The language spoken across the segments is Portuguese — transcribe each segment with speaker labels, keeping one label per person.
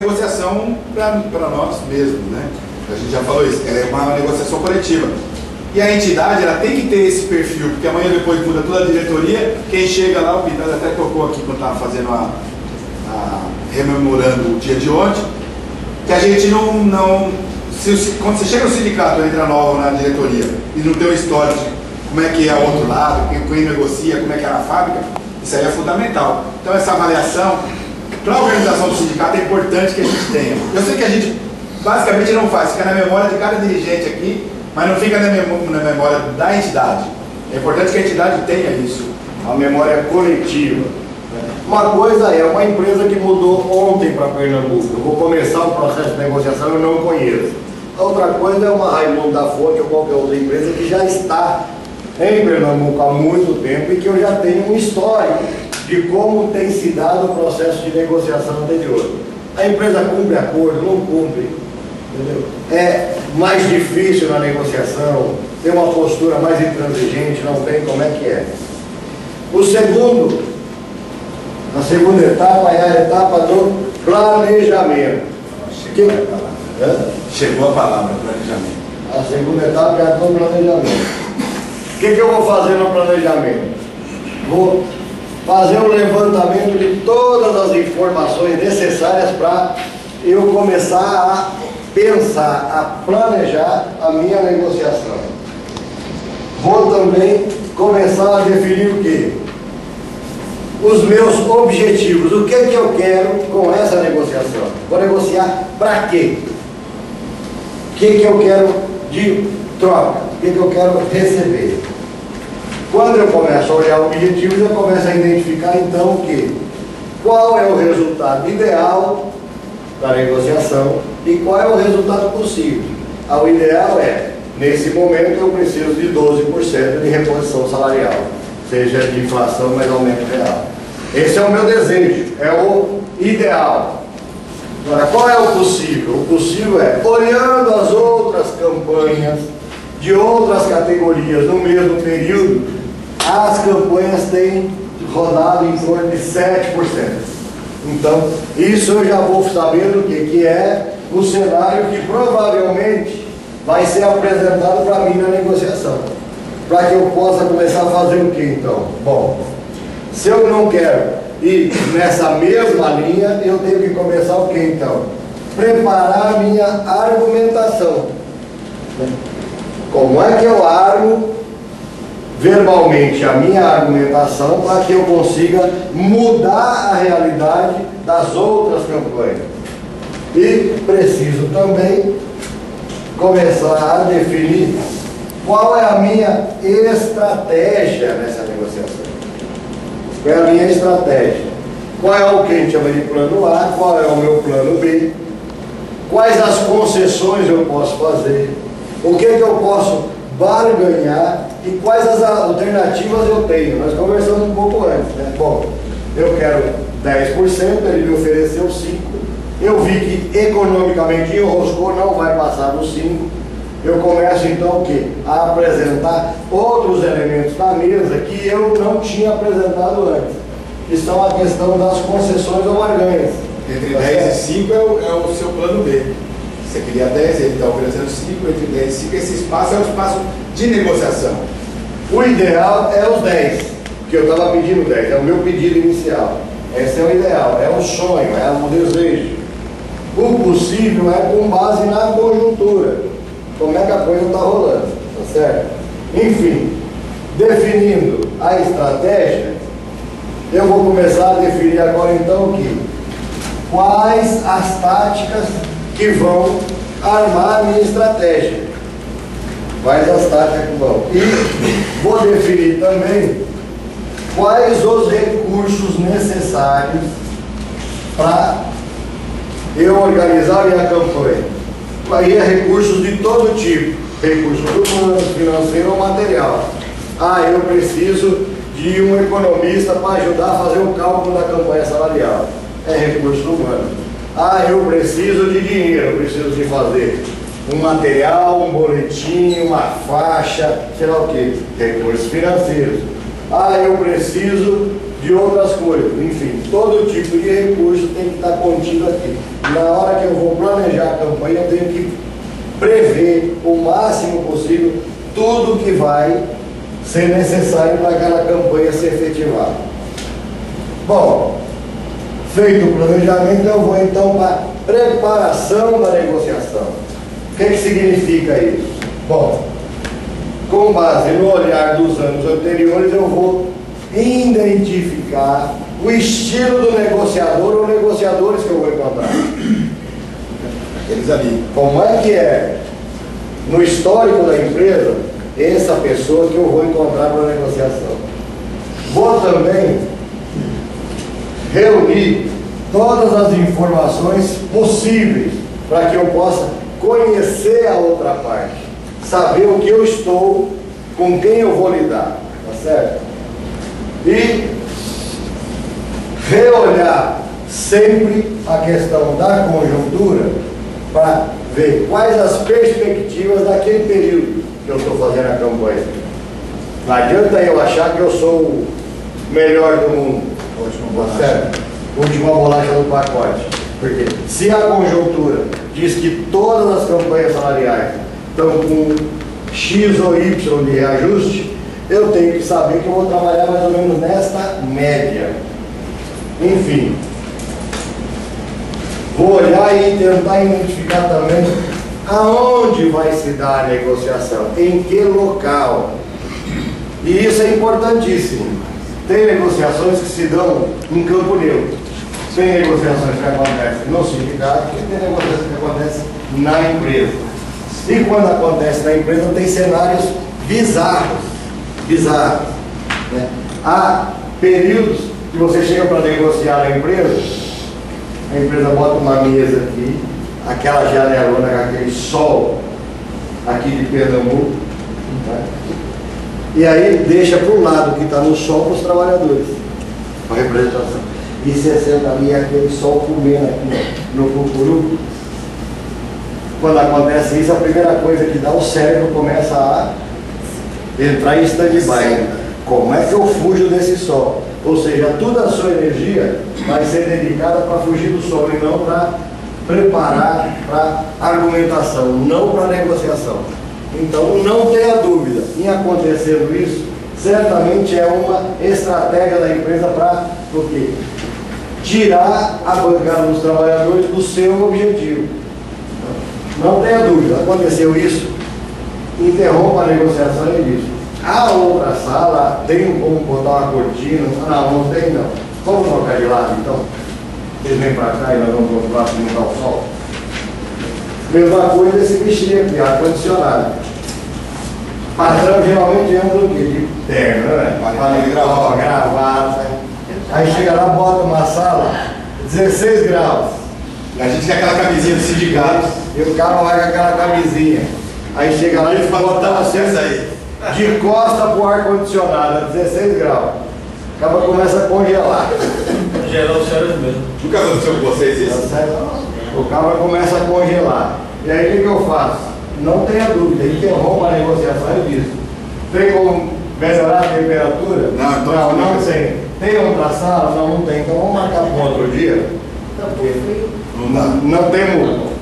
Speaker 1: negociação para nós mesmos, né? A gente já falou isso, ela é uma negociação coletiva. E a entidade, ela tem que ter esse perfil, porque amanhã depois muda toda a diretoria, quem chega lá, o Pintas até tocou aqui quando estava fazendo rememorando o dia de ontem, que a gente quando você chega no sindicato, entra novo na diretoria, e não tem o histórico de como é que é o outro lado, quem negocia, como é que é a fábrica, isso aí é fundamental. Então essa avaliação, para a organização do sindicato, é importante que a gente tenha. Eu sei que a gente basicamente não faz, fica na memória de cada dirigente aqui, mas não fica na memória da entidade. É importante que a entidade tenha isso.
Speaker 2: A memória coletiva. Uma coisa é uma empresa que mudou ontem para Pernambuco. Eu vou começar o processo de negociação, eu não conheço. A outra coisa é uma Raimundo da Fonte ou qualquer outra empresa que já está em Pernambuco há muito tempo e que eu já tenho um histórico de como tem se dado o processo de negociação anterior. A empresa cumpre acordo, não cumpre, entendeu? É mais difícil na negociação, tem uma postura mais intransigente, não tem como é que é. A segunda etapa é a etapa do planejamento.
Speaker 1: Chegou a palavra, planejamento.
Speaker 2: A segunda etapa é a do planejamento. O que eu vou fazer no planejamento? Vou fazer um levantamento de todas as informações necessárias para eu começar a pensar, a planejar a minha negociação. Vou também começar a definir o quê? Os meus objetivos. O que eu quero com essa negociação? Vou negociar para quê? O que eu quero de troca? O que eu quero receber? Quando eu começo a olhar objetivos, eu começo a identificar então o quê? Qual é o resultado ideal da negociação e qual é o resultado possível. O ideal é, nesse momento eu preciso de 12% de reposição salarial, seja de inflação mais aumento real. Esse é o meu desejo, é o ideal. Agora, qual é o possível? O possível é, olhando as outras campanhas de outras categorias no mesmo período, as campanhas têm rodado em torno de 7%. Então, isso eu já vou sabendo o que é o cenário que provavelmente vai ser apresentado para mim na negociação. Para que eu possa começar a fazer o que então? Bom, se eu não quero ir nessa mesma linha, eu tenho que começar o que então? Preparar a minha argumentação. Como é que eu armo verbalmente a minha argumentação para que eu consiga mudar a realidade das outras campanhas? E preciso também começar a definir qual é a minha estratégia nessa negociação. Qual é a minha estratégia? Qual é o que a gente chama de plano A? Qual é o meu plano B? Quais as concessões eu posso fazer? O que eu posso barganhar e quais as alternativas eu tenho? Nós conversamos um pouco antes, né? Bom, eu quero 10%, ele me ofereceu 5%. Eu vi que economicamente enroscou, não vai passar dos 5%. Eu começo então o quê? A apresentar outros elementos na mesa que eu não tinha apresentado antes, que são a questão das concessões ou barganhas.
Speaker 1: Entre 10 e 5 é o seu plano B. Você queria 10, ele está oferecendo 5, entre 10 e 5, esse espaço é um espaço de negociação.
Speaker 2: O ideal é os 10, que eu estava pedindo 10, é o meu pedido inicial. Esse é o ideal, é o sonho, é o desejo. O possível é com base na conjuntura. Como é que a coisa está rolando, tá certo? Enfim, definindo a estratégia, eu vou começar a definir agora então o que? Quais as táticas que vão armar a minha estratégia. Quais as táticas que vão. E vou definir também quais os recursos necessários para eu organizar a minha campanha. Aí é recursos de todo tipo, recursos humanos, financeiro ou material. Eu preciso de um economista para ajudar a fazer o cálculo da campanha salarial. É recurso humano. Eu preciso de dinheiro, eu preciso de fazer um material, um boletim, uma faixa, sei lá o que, recursos financeiros. Eu preciso de outras coisas. Enfim, todo tipo de recurso tem que estar contido aqui. na hora que eu vou planejar a campanha, eu tenho que prever o máximo possível tudo que vai ser necessário para aquela campanha ser efetivada. Bom, feito o planejamento, eu vou então para a preparação da negociação. O que significa isso? Bom, com base no olhar dos anos anteriores, eu vou identificar o estilo do negociador ou negociadores que eu vou encontrar.
Speaker 1: Aqueles ali.
Speaker 2: Como é que é no histórico da empresa essa pessoa que eu vou encontrar para a negociação. Vou também reunir todas as informações possíveis para que eu possa conhecer a outra parte, saber o que eu estou, com quem eu vou lidar, tá certo? E reolhar sempre a questão da conjuntura para ver quais as perspectivas daquele período que eu estou fazendo a campanha. Não adianta eu achar que eu sou o melhor do mundo, tá certo? Última bolacha do pacote. Porque se a conjuntura diz que todas as campanhas salariais estão com X ou Y de reajuste, eu tenho que saber que eu vou trabalhar mais ou menos nesta média. Enfim, vou olhar e tentar identificar também aonde vai se dar a negociação, em que local. E isso é importantíssimo. Tem negociações que se dão em campo neutro, tem negociações que acontecem no sindicato e tem negociações que acontecem na empresa. E quando acontece na empresa tem cenários bizarros, né? Há períodos que você chega para negociar na empresa, a empresa bota uma mesa aqui, aquela janelona com aquele sol aqui de Pernambuco, né? E aí deixa para o lado que está no sol para os trabalhadores, a representação. E você senta ali aquele sol comendo aqui no cucuru. Quando acontece isso, a primeira coisa que dá, o cérebro começa a entrar em stand-by. Como é que eu fujo desse sol? Ou seja, toda a sua energia vai ser dedicada para fugir do sol e não para preparar para argumentação, não para negociação. Então, não tenha dúvida, em acontecendo isso, certamente é uma estratégia da empresa para o quê? Tirar a bancada dos trabalhadores do seu objetivo. Não tenha dúvida, aconteceu isso, interrompa a negociação e diz: a outra sala tem como botar uma cortina? Não tem não. Vamos trocar de lado então? Vocês vêm para cá e nós vamos para o lado e não dá o sol. Mesma coisa esse bichinho aqui, ar-condicionado. Patrão geralmente anda o quê? De terno, né? Gravata. Aí chega lá, bota uma sala, 16 graus.
Speaker 1: A gente quer aquela camisinha do sindicato.
Speaker 2: E o cara vai com aquela camisinha. Aí chega lá e bota vocês aí. De costa pro ar-condicionado, a 16 graus. O cara começa a congelar.
Speaker 3: Congelar o cérebro mesmo.
Speaker 1: Nunca aconteceu com vocês isso?
Speaker 2: O cara começa a congelar. E aí o que eu faço? Não tenha dúvida, interrompa a negociação e diz: tem como melhorar a temperatura?
Speaker 1: Não, então
Speaker 2: não tem. Tem outra sala? Não tem. Então vamos marcar para um outro dia? Não temos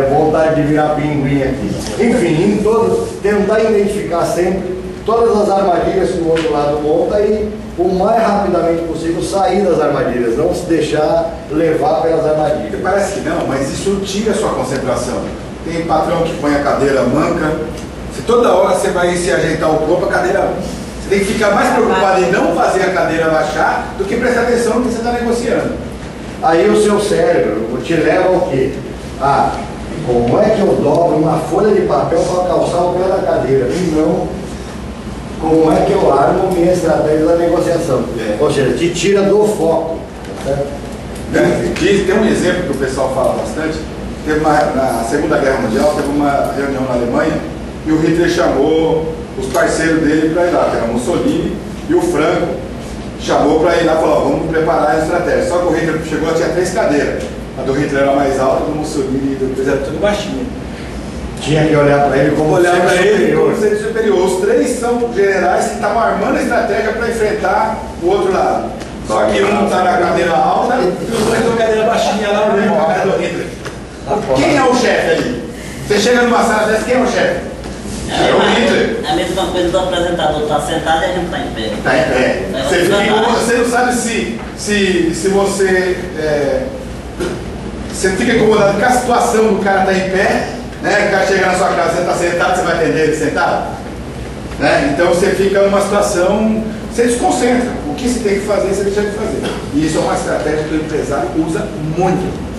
Speaker 2: vontade de virar pinguim aqui. Enfim, em todos, tentar identificar sempre todas as armadilhas que o outro lado monta e o mais rapidamente possível sair das armadilhas, não se deixar levar pelas armadilhas.
Speaker 1: Parece que não, mas isso tira a sua concentração. Tem patrão que põe a cadeira manca. Se toda hora você vai se ajeitar o corpo, a cadeira... Você tem que ficar mais preocupado em não fazer a cadeira baixar do que prestar atenção no que você está negociando.
Speaker 2: Aí o seu cérebro te leva ao quê? Ah, como é que eu dobro uma folha de papel para calçar o pé da cadeira? E não como é que eu armo minha estratégia da negociação. Ou seja, te tira do foco. Tá certo?
Speaker 1: Tem um exemplo que o pessoal fala bastante. Na Segunda Guerra Mundial, teve uma reunião na Alemanha e o Hitler chamou os parceiros dele para ir lá, que era o Mussolini e o Franco. Chamou para ir lá e falou: vamos preparar a estratégia. Só que o Hitler chegou, tinha 3 cadeiras. A do Hitler era mais alta, a do Mussolini e do Hitler era tudo baixinho.
Speaker 2: Tinha que olhar para ele como
Speaker 1: sendo superior. Os 3 são generais que estavam armando a estratégia para enfrentar o outro lado. Só que um está na cadeira alta e os dois estão na cadeira baixinha lá, olhando para a cara do Hitler. Quem é o chefe ali? Você chega numa sala dessa, quem é o chefe? É o Hitler.
Speaker 4: É a mesma coisa do apresentador estar sentado e a gente está em pé.
Speaker 1: Está em pé. Você não sabe se você fica incomodado com a situação do cara estar em pé, né? O cara chega na sua casa, você está sentado, você vai atender ele sentado? Né? Então você fica numa situação, você desconcentra. O que você tem que fazer, você deixa de fazer. E isso é uma estratégia que o empresário usa muito.